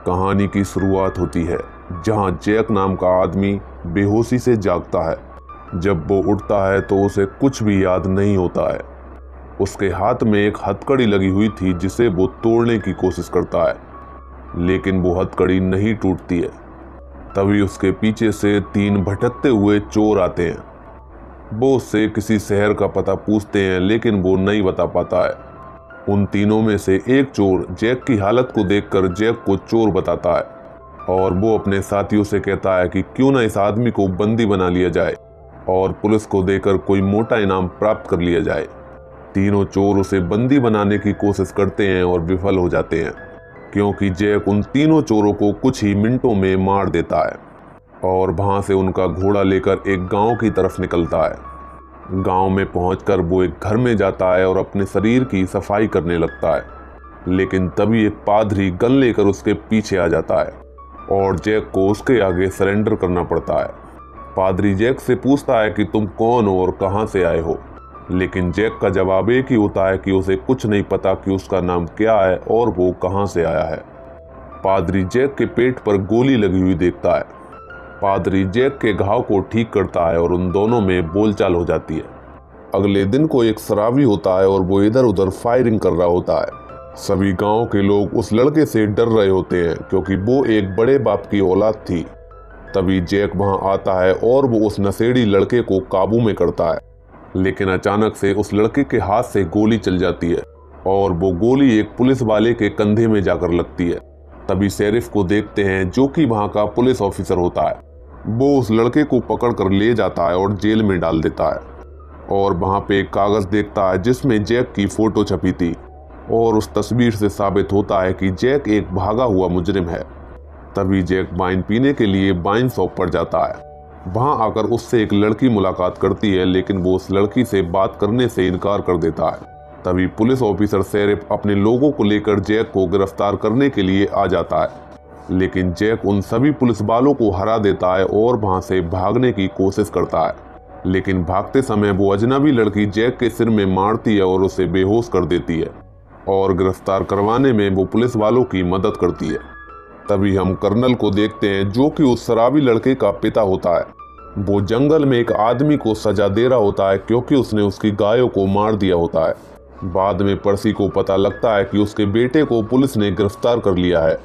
कहानी की शुरुआत होती है जहां जैक नाम का आदमी बेहोशी से जागता है। जब वो उठता है तो उसे कुछ भी याद नहीं होता है। उसके हाथ में एक हथकड़ी लगी हुई थी जिसे वो तोड़ने की कोशिश करता है, लेकिन वो हथकड़ी नहीं टूटती है। तभी उसके पीछे से 3 भटकते हुए चोर आते हैं। वो उससे किसी शहर का पता पूछते हैं, लेकिन वो नहीं बता पाता है। उन तीनों में से एक चोर जैक की हालत को देखकर जैक को चोर बताता है और वो अपने साथियों से कहता है कि क्यों ना इस आदमी को बंदी बना लिया जाए और पुलिस को देकर कोई मोटा इनाम प्राप्त कर लिया जाए। तीनों चोर उसे बंदी बनाने की कोशिश करते हैं और विफल हो जाते हैं, क्योंकि जैक उन तीनों चोरों को कुछ ही मिनटों में मार देता है और वहां से उनका घोड़ा लेकर एक गांव की तरफ निकलता है। गांव में पहुंचकर वो एक घर में जाता है और अपने शरीर की सफाई करने लगता है, लेकिन तभी एक पादरी गन लेकर उसके पीछे आ जाता है और जैक को उसके आगे सरेंडर करना पड़ता है। पादरी जैक से पूछता है कि तुम कौन हो और कहां से आए हो, लेकिन जैक का जवाब एक ही होता है कि उसे कुछ नहीं पता कि उसका नाम क्या है और वो कहां से आया है। पादरी जैक के पेट पर गोली लगी हुई देखता है। पादरी जैक के घाव को ठीक करता है और उन दोनों में बोलचाल हो जाती है। अगले दिन को एक शराबी होता है और वो इधर उधर फायरिंग कर रहा होता है। सभी गांव के लोग उस लड़के से डर रहे होते हैं, क्योंकि वो एक बड़े बाप की औलाद थी। तभी जैक वहां आता है और वो उस नशेड़ी लड़के को काबू में करता है, लेकिन अचानक से उस लड़के के हाथ से गोली चल जाती है और वो गोली एक पुलिस वाले के कंधे में जाकर लगती है। तभी शेरिफ को देखते हैं, जो कि वहां का पुलिस ऑफिसर होता है। वो उस लड़के को पकड़कर ले जाता है और जेल में डाल देता है और वहां पे एक कागज देखता है जिसमें जैक की फोटो छपी थी और उस तस्वीर से साबित होता है कि जैक एक भागा हुआ मुजरिम है। तभी जैक वाइन पीने के लिए वाइन शॉप पर जाता है। वहां आकर उससे एक लड़की मुलाकात करती है, लेकिन वो उस लड़की से बात करने से इनकार कर देता है। तभी पुलिस ऑफिसर शेरिफ अपने लोगों को लेकर जैक को गिरफ्तार करने के लिए आ जाता है, लेकिन जैक उन सभी पुलिस वालों को हरा देता है और वहां से भागने की कोशिश करता है। लेकिन भागते समय वो अजनबी लड़की जैक के सिर में मारती है और उसे बेहोश कर देती है और गिरफ्तार करवाने में वो पुलिस वालों की मदद करती है। तभी हम कर्नल को देखते हैं, जो कि उस शराबी लड़के का पिता होता है। वो जंगल में एक आदमी को सजा दे रहा होता है, क्योंकि उसने उसकी गायों को मार दिया होता है। बाद में पर्सी को पता लगता है कि उसके बेटे को पुलिस ने गिरफ्तार कर लिया है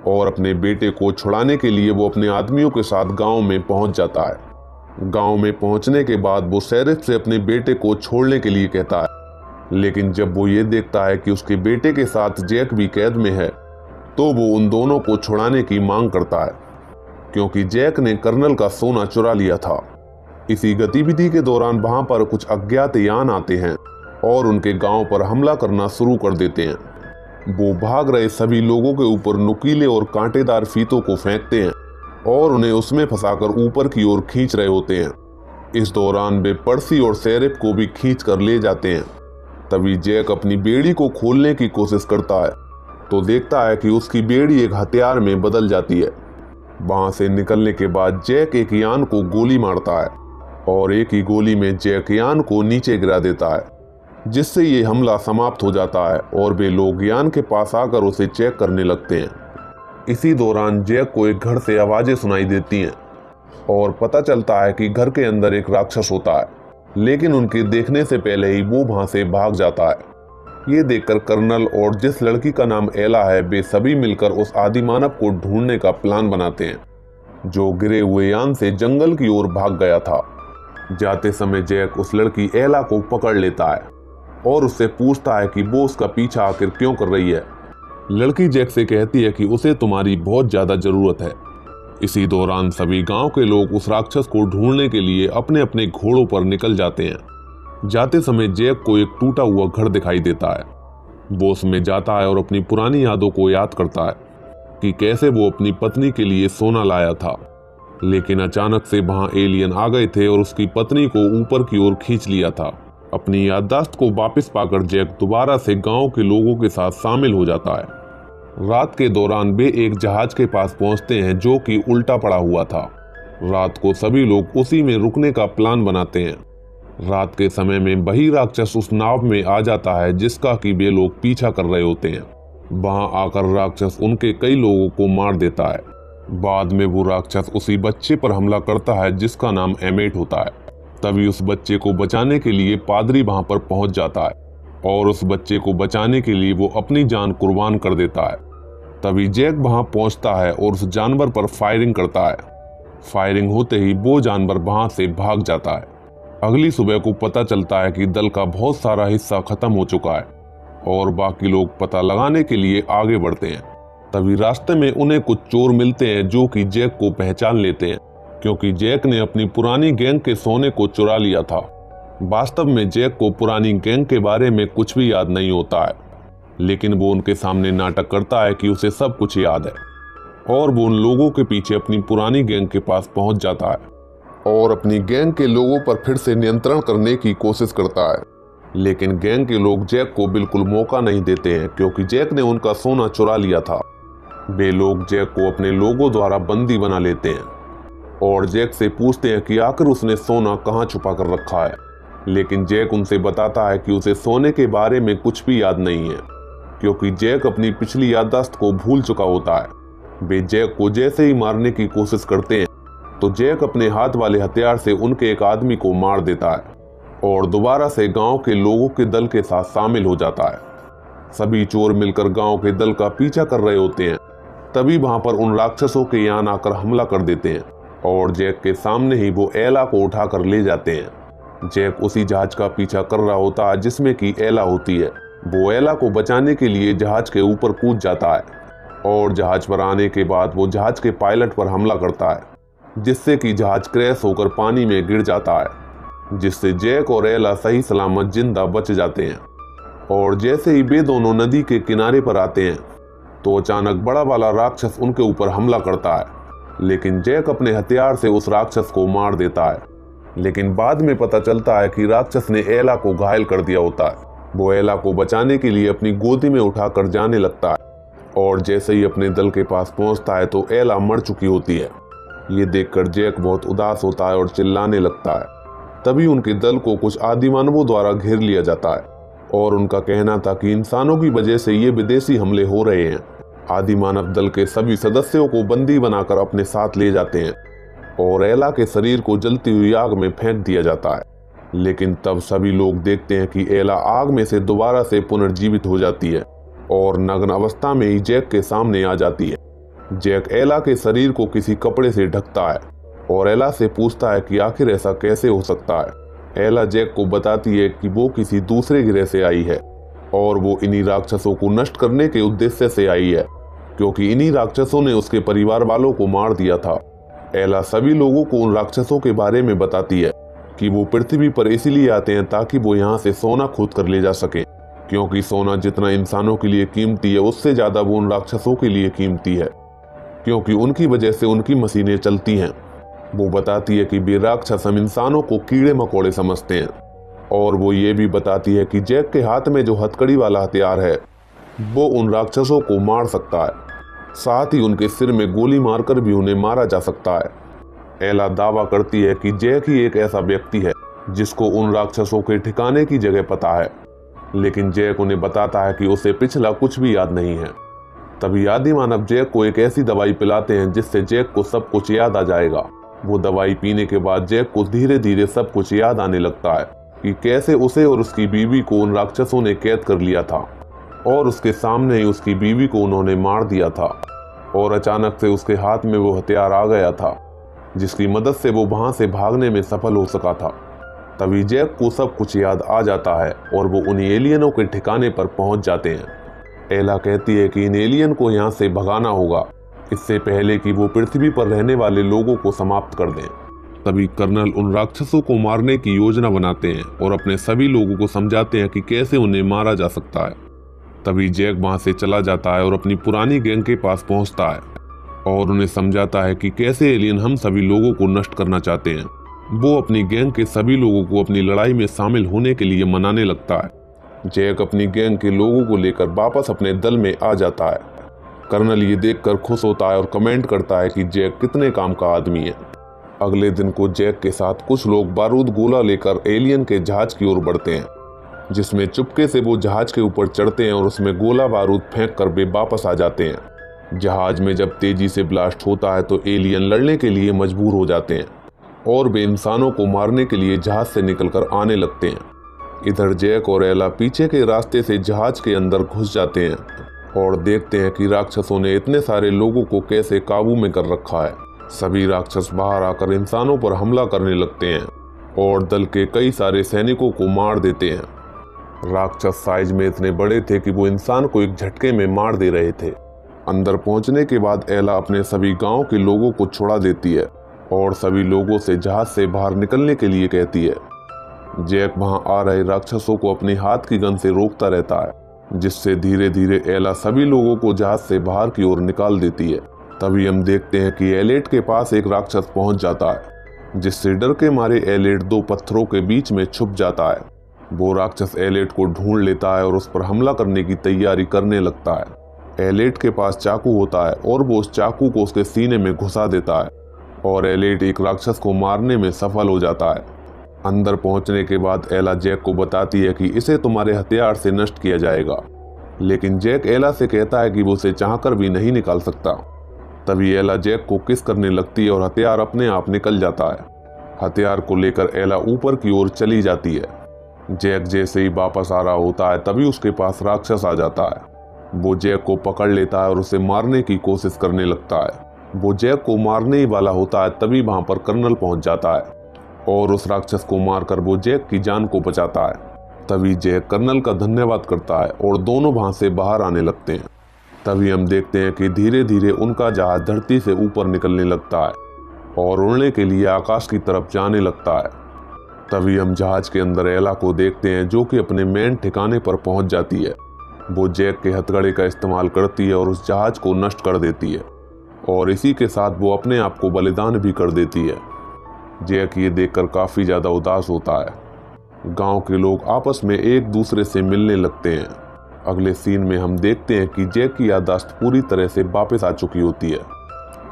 और अपने बेटे को छुड़ाने के लिए वो अपने आदमियों के साथ गांव में पहुंच जाता है। गांव में पहुंचने के बाद वो शेरिफ से अपने बेटे को छोड़ने के लिए कहता है, लेकिन जब वो ये देखता है कि उसके बेटे के साथ जैक भी कैद में है, तो वो उन दोनों को छुड़ाने की मांग करता है, क्योंकि जैक ने कर्नल का सोना चुरा लिया था। इसी गतिविधि के दौरान वहां पर कुछ अज्ञात यान आते हैं और उनके गांव पर हमला करना शुरू कर देते हैं। वो भाग रहे सभी लोगों के ऊपर नुकीले और कांटेदार फीतों को फेंकते हैं और उन्हें उसमें फंसाकर ऊपर की ओर खींच रहे होते हैं। इस दौरान वे पर्सी और शेरिफ को भी खींच कर ले जाते हैं। तभी जैक अपनी बेड़ी को खोलने की कोशिश करता है तो देखता है कि उसकी बेड़ी एक हथियार में बदल जाती है। वहां से निकलने के बाद जैक एक यान को गोली मारता है और एक ही गोली में जैक यान को नीचे गिरा देता है, जिससे ये हमला समाप्त हो जाता है और वे लोग यान के पास आकर उसे चेक करने लगते हैं। इसी दौरान जैक को एक घर से आवाजें सुनाई देती हैं और पता चलता है कि घर के अंदर एक राक्षस होता है, लेकिन उनके देखने से पहले ही वो वहां से भाग जाता है। ये देखकर कर्नल और जिस लड़की का नाम एला है, वे सभी मिलकर उस आदिमानव को ढूंढने का प्लान बनाते हैं, जो गिरे हुए यान से जंगल की ओर भाग गया था। जाते समय जैक उस लड़की एला को पकड़ लेता है और उससे पूछता है कि वो उसका पीछा आखिर क्यों कर रही है। लड़की जैक से कहती है कि उसे तुम्हारी बहुत ज्यादा जरूरत है। इसी दौरान सभी गांव के लोग उस राक्षस को ढूंढने के लिए अपने अपने घोड़ों पर निकल जाते हैं। जाते समय जैक को एक टूटा हुआ घर दिखाई देता है। वो उसमें जाता है और अपनी पुरानी यादों को याद करता है कि कैसे वो अपनी पत्नी के लिए सोना लाया था, लेकिन अचानक से वहां एलियन आ गए थे और उसकी पत्नी को ऊपर की ओर खींच लिया था। अपनी याददाश्त को वापस पाकर जैक दोबारा से गांव के लोगों के साथ शामिल हो जाता है। रात के दौरान वे एक जहाज के पास पहुंचते हैं, जो कि उल्टा पड़ा हुआ था। रात को सभी लोग उसी में रुकने का प्लान बनाते हैं। रात के समय में वही राक्षस उस नाव में आ जाता है जिसका कि वे लोग पीछा कर रहे होते हैं। वहां आकर राक्षस उनके कई लोगों को मार देता है। बाद में वो राक्षस उसी बच्चे पर हमला करता है जिसका नाम एमेट होता है। तभी उस बच्चे को बचाने के लिए पादरी वहां पर पहुंच जाता है और उस बच्चे को बचाने के लिए वो अपनी जान कुर्बान कर देता है। तभी जैक वहां पहुंचता है और उस जानवर पर फायरिंग करता है। फायरिंग होते ही वो जानवर वहां से भाग जाता है। अगली सुबह को पता चलता है कि दल का बहुत सारा हिस्सा खत्म हो चुका है और बाकी लोग पता लगाने के लिए आगे बढ़ते हैं। तभी रास्ते में उन्हें कुछ चोर मिलते हैं जो कि जैक को पहचान लेते हैं, क्योंकि जैक ने अपनी पुरानी गैंग के सोने को चुरा लिया था। वास्तव में जैक को पुरानी गैंग के बारे में कुछ भी याद नहीं होता है, लेकिन वो उनके सामने नाटक करता है कि उसे सब कुछ याद है और वो उन लोगों के पीछे अपनी पुरानी गैंग के पास पहुंच जाता है और अपनी गैंग के लोगों पर फिर से नियंत्रण करने की कोशिश करता है। लेकिन गैंग के लोग जैक को बिल्कुल मौका नहीं देते हैं, क्योंकि जैक ने उनका सोना चुरा लिया था। वे लोग जैक को अपने लोगों द्वारा बंदी बना लेते हैं और जैक से पूछते हैं कि आखिर उसने सोना कहाँ छुपा कर रखा है। लेकिन जैक उनसे बताता है कि उसे सोने के बारे में कुछ भी याद नहीं है, क्योंकि जैक अपनी पिछली याददाश्त को भूल चुका होता है। वे जैक को जैसे ही मारने की कोशिश करते हैं तो जैक अपने हाथ वाले हथियार से उनके एक आदमी को मार देता है और दोबारा से गांव के लोगों के दल के साथ शामिल हो जाता है। सभी चोर मिलकर गांव के दल का पीछा कर रहे होते हैं। तभी वहां पर उन राक्षसों के यान आकर हमला कर देते हैं और जैक के सामने ही वो एला को उठाकर ले जाते हैं। जैक उसी जहाज का पीछा कर रहा होता है जिसमें कि एला होती है। वो एला को बचाने के लिए जहाज के ऊपर कूद जाता है और जहाज पर आने के बाद वो जहाज के पायलट पर हमला करता है, जिससे कि जहाज क्रैश होकर पानी में गिर जाता है, जिससे जैक और एला सही सलामत जिंदा बच जाते हैं। और जैसे ही वे दोनों नदी के किनारे पर आते हैं तो अचानक बड़ा वाला राक्षस उनके ऊपर हमला करता है, लेकिन जैक अपने हथियार से उस राक्षस को मार देता है। लेकिन बाद में पता चलता है कि राक्षस ने एला को घायल कर दिया होता है। वो एला को बचाने के लिए अपनी गोदी में उठाकर जाने लगता है और जैसे ही अपने दल के पास पहुंचता है तो एला मर चुकी होती है। ये देखकर जैक बहुत उदास होता है और चिल्लाने लगता है। तभी उनके दल को कुछ आदिमानवों द्वारा घेर लिया जाता है और उनका कहना था कि इंसानों की वजह से ये विदेशी हमले हो रहे हैं। आदिमानव दल के सभी सदस्यों को बंदी बनाकर अपने साथ ले जाते हैं और एला के शरीर को जलती हुई आग में फेंक दिया जाता है। लेकिन तब सभी लोग देखते हैं कि एला आग में से दोबारा से पुनर्जीवित हो जाती है और नग्न अवस्था में ही जैक के सामने आ जाती है। जैक एला के शरीर को किसी कपड़े से ढकता है और एला से पूछता है कि आखिर ऐसा कैसे हो सकता है। एला जैक को बताती है कि वो किसी दूसरे ग्रह से आई है और वो इन्हीं राक्षसों को नष्ट करने के उद्देश्य से आई है, क्योंकि इन्हीं राक्षसों ने उसके परिवार वालों को मार दिया था। एला सभी लोगों को उन राक्षसों के बारे में बताती है कि वो पृथ्वी पर इसीलिए आते हैं ताकि वो यहाँ से सोना खोद कर ले जा सके, क्योंकि सोना जितना इंसानों के लिए कीमती है उससे ज्यादा वो उन राक्षसों के लिए कीमती है, क्योंकि उनकी वजह से उनकी मशीनें चलती हैं। वो बताती है कि वे राक्षस हम इंसानों को कीड़े मकोड़े समझते हैं और वो ये भी बताती है कि जैक के हाथ में जो हथकड़ी वाला हथियार है वो उन राक्षसों को मार सकता है, साथ ही उनके सिर में गोली मारकर भी उन्हें मारा जा सकता है। एला दावा करती है कि जैक ही एक ऐसा व्यक्ति है जिसको उन राक्षसों के ठिकाने की जगह पता है, लेकिन जैक उन्हें बताता है कि उसे पिछला कुछ भी याद नहीं है। तभी आदिमानव जैक को एक ऐसी दवाई पिलाते हैं जिससे जैक को सब कुछ याद आ जाएगा। वो दवाई पीने के बाद जैक को धीरे धीरे सब कुछ याद आने लगता है कि कैसे उसे और उसकी बीवी को उन राक्षसों ने कैद कर लिया था और उसके सामने ही उसकी बीवी को उन्होंने मार दिया था और अचानक से उसके हाथ में वो हथियार आ गया था जिसकी मदद से वो वहां से भागने में सफल हो सका था। तभी जैक को सब कुछ याद आ जाता है और वो उन एलियनों के ठिकाने पर पहुंच जाते हैं। एला कहती है कि इन एलियन को यहाँ से भगाना होगा इससे पहले कि वो पृथ्वी पर रहने वाले लोगों को समाप्त कर दें। तभी कर्नल उन राक्षसों को मारने की योजना बनाते हैं और अपने सभी लोगों को समझाते हैं कि कैसे उन्हें मारा जा सकता है। तभी जैक वहां से चला जाता है और अपनी पुरानी गैंग के पास पहुंचता है और उन्हें समझाता है कि कैसे एलियन हम सभी लोगों को नष्ट करना चाहते हैं। वो अपनी गैंग के सभी लोगों को अपनी लड़ाई में शामिल होने के लिए मनाने लगता है। जैक अपनी गैंग के लोगों को लेकर वापस अपने दल में आ जाता है। कर्नल ये देखकर खुश होता है और कमेंट करता है कि जैक कितने काम का आदमी है। अगले दिन को जैक के साथ कुछ लोग बारूद गोला लेकर एलियन के जहाज की ओर बढ़ते हैं। जिसमें चुपके से वो जहाज के ऊपर चढ़ते हैं और उसमें गोला बारूद फेंक कर वे वापस आ जाते हैं। जहाज में जब तेजी से ब्लास्ट होता है तो एलियन लड़ने के लिए मजबूर हो जाते हैं और वे इंसानों को मारने के लिए जहाज से निकलकर आने लगते हैं। इधर जैक और एला पीछे के रास्ते से जहाज के अंदर घुस जाते हैं और देखते हैं कि राक्षसों ने इतने सारे लोगों को कैसे काबू में कर रखा है। सभी राक्षस बाहर आकर इंसानों पर हमला करने लगते हैं और दल के कई सारे सैनिकों को मार देते हैं। राक्षस साइज में इतने बड़े थे कि वो इंसान को एक झटके में मार दे रहे थे। अंदर पहुंचने के बाद एला अपने सभी गांव के लोगों को छुड़ा देती है और सभी लोगों से जहाज से बाहर निकलने के लिए कहती है। जैक वहां आ रहे राक्षसों को अपनी हाथ की गन से रोकता रहता है, जिससे धीरे धीरे एला सभी लोगों को जहाज से बाहर की ओर निकाल देती है। तभी हम देखते हैं कि एलेट के पास एक राक्षस पहुंच जाता है, जिससे डर के मारे एलेट दो पत्थरों के बीच में छुप जाता है। वो राक्षस एलेट को ढूंढ लेता है और उस पर हमला करने की तैयारी करने लगता है। एलेट के पास चाकू होता है और वो उस चाकू को उसके सीने में घुसा देता है और एलेट एक राक्षस को मारने में सफल हो जाता है। अंदर पहुंचने के बाद एला जैक को बताती है कि इसे तुम्हारे हथियार से नष्ट किया जाएगा, लेकिन जैक एला से कहता है कि वो उसे चाहकर भी नहीं निकाल सकता। तभी एला जैक को किस करने लगती है और हथियार अपने आप निकल जाता है। हथियार को लेकर एला ऊपर की ओर चली जाती है। जैक जैसे ही वापस आ रहा होता है तभी उसके पास राक्षस आ जाता है। वो जैक को पकड़ लेता है और उसे मारने की कोशिश करने लगता है। वो जैक को मारने ही वाला होता है तभी वहां पर कर्नल पहुंच जाता है और उस राक्षस को मारकर वो जैक की जान को बचाता है। तभी जैक कर्नल का धन्यवाद करता है और दोनों वहां से बाहर आने लगते हैं। तभी हम देखते हैं कि धीरे धीरे उनका जहाज धरती से ऊपर निकलने लगता है और उड़ने के लिए आकाश की तरफ जाने लगता है। तभी हम जहाज के अंदर एला को देखते हैं, जो कि अपने मेन ठिकाने पर पहुंच जाती है। वो जैक के हथकड़े का इस्तेमाल करती है और उस जहाज को नष्ट कर देती है और इसी के साथ वो अपने आप को बलिदान भी कर देती है। जैक ये देखकर काफी ज्यादा उदास होता है। गांव के लोग आपस में एक दूसरे से मिलने लगते हैं। अगले सीन में हम देखते हैं कि जैक की याददाश्त पूरी तरह से वापस आ चुकी होती है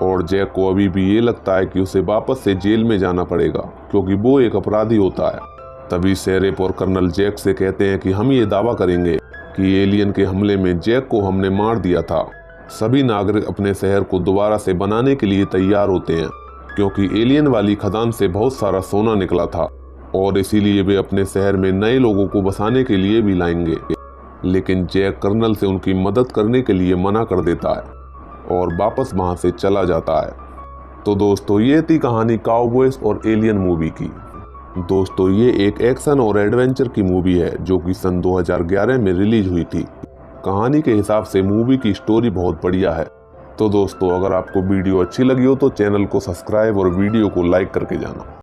और जैक को अभी भी ये लगता है कि उसे वापस से जेल में जाना पड़ेगा, क्योंकि वो एक अपराधी होता है। तभी शेरिफ और कर्नल जैक से कहते हैं कि हम ये दावा करेंगे कि एलियन के हमले में जैक को हमने मार दिया था। सभी नागरिक अपने शहर को दोबारा से बनाने के लिए तैयार होते हैं, क्योंकि एलियन वाली खदान से बहुत सारा सोना निकला था और इसीलिए वे अपने शहर में नए लोगों को बसाने के लिए भी लाएंगे। लेकिन जैक कर्नल से उनकी मदद करने के लिए मना कर देता है और वापस वहां से चला जाता है। तो दोस्तों, ये थी कहानी काउबॉयज और एलियन मूवी की। दोस्तों, ये एक एक्शन और एडवेंचर की मूवी है जो कि सन 2011 में रिलीज हुई थी। कहानी के हिसाब से मूवी की स्टोरी बहुत बढ़िया है। तो दोस्तों, अगर आपको वीडियो अच्छी लगी हो तो चैनल को सब्सक्राइब और वीडियो को लाइक करके जाना।